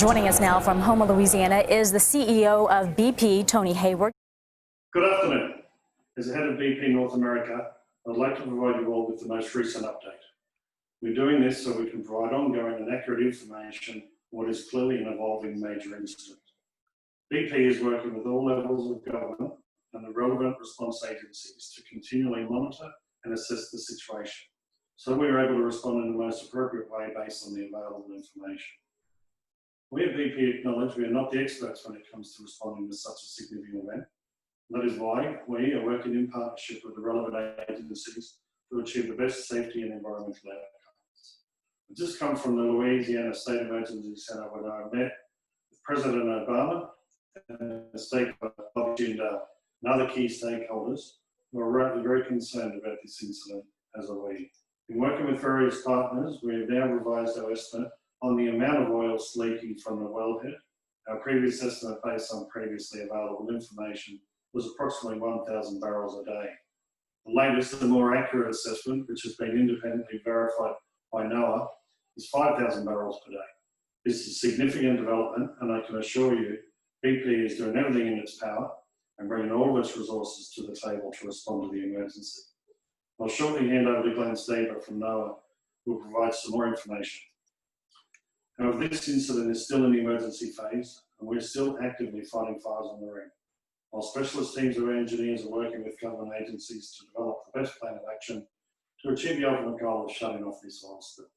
Joining us now from Houma, Louisiana, is the CEO of BP, Tony Hayward. Good afternoon. As the head of BP North America, I'd like to provide you all with the most recent update. We're doing this so we can provide ongoing and accurate information on what is clearly an evolving major incident. BP is working with all levels of government and the relevant response agencies to continually monitor and assess the situation, so we are able to respond in the most appropriate way based on the available information. We at BP acknowledge we are not the experts when it comes to responding to such a significant event. That is why we are working in partnership with the relevant agencies to achieve the best safety and environmental outcomes. I've just come from the Louisiana State Emergency Center where I met with President Obama and the state of Jindal and other key stakeholders who are rightly very concerned about this incident, as are we. In working with various partners, we have now revised our estimate on the amount of oil leaking from the wellhead. Our previous estimate, based on previously available information, was approximately 1,000 barrels a day. The latest and more accurate assessment, which has been independently verified by NOAA, is 5,000 barrels per day. This is a significant development, and I can assure you BP is doing everything in its power and bringing all of its resources to the table to respond to the emergency. I'll shortly hand over to Glenn Steber from NOAA, who will provide some more information. However, this incident is still in the emergency phase, and we're still actively fighting fires on the rim, while specialist teams of engineers are working with government agencies to develop the best plan of action to achieve the ultimate goal of shutting off this oil spill.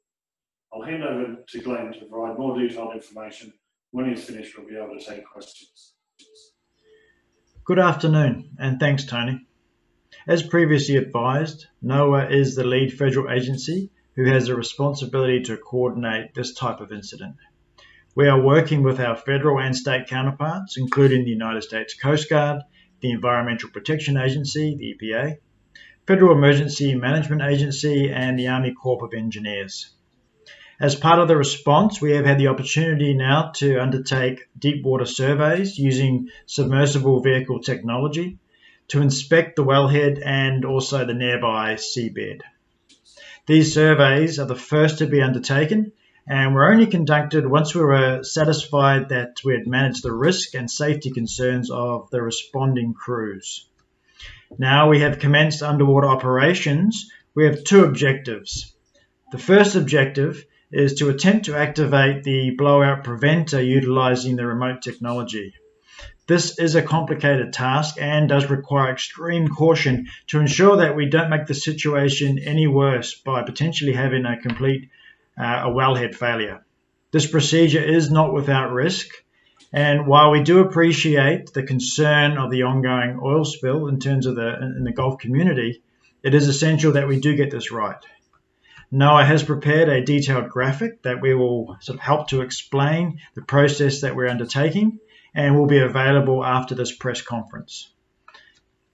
I'll hand over to Glenn to provide more detailed information. When he's finished, we'll be able to take questions. Good afternoon, and thanks, Tony. As previously advised, NOAA is the lead federal agency who has the responsibility to coordinate this type of incident. We are working with our federal and state counterparts, including the United States Coast Guard, the Environmental Protection Agency, the EPA, Federal Emergency Management Agency, and the Army Corps of Engineers. As part of the response, we have had the opportunity now to undertake deepwater surveys using submersible vehicle technology to inspect the wellhead and also the nearby seabed. These surveys are the first to be undertaken, and were only conducted once we were satisfied that we had managed the risk and safety concerns of the responding crews. Now we have commenced underwater operations. We have two objectives. The first objective is to attempt to activate the blowout preventer utilizing the remote technology. This is a complicated task and does require extreme caution to ensure that we don't make the situation any worse by potentially having a complete a wellhead failure. This procedure is not without risk, and while we do appreciate the concern of the ongoing oil spill in terms of in the Gulf community, it is essential that we do get this right. NOAA has prepared a detailed graphic that we will help to explain the process that we're undertaking and will be available after this press conference.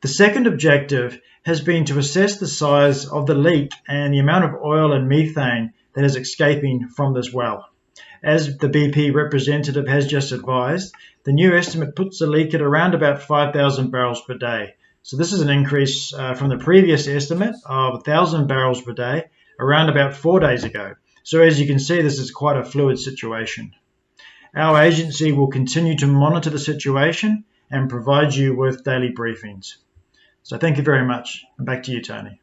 The second objective has been to assess the size of the leak and the amount of oil and methane that is escaping from this well. As the BP representative has just advised, the new estimate puts the leak at around about 5,000 barrels per day. So this is an increase from the previous estimate of 1,000 barrels per day around about 4 days ago. So as you can see, this is quite a fluid situation. Our agency will continue to monitor the situation and provide you with daily briefings. So thank you very much. And back to you, Tony.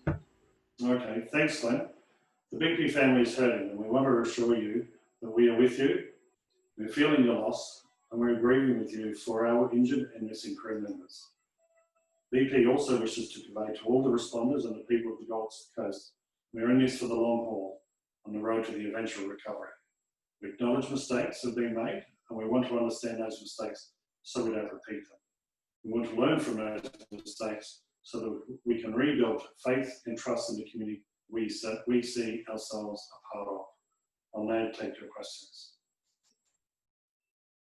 Okay, thanks, Glenn. The BP family is hurting, and we want to assure you that we are with you, we're feeling your loss, and we're grieving with you for our injured and missing crew members. BP also wishes to convey to all the responders and the people of the Gulf Coast, we're in this for the long haul on the road to the eventual recovery. We acknowledge mistakes have been made, and we want to understand those mistakes so we don't repeat them. We want to learn from those mistakes so that we can rebuild faith and trust in the community we see ourselves a part of. I'll now take your questions.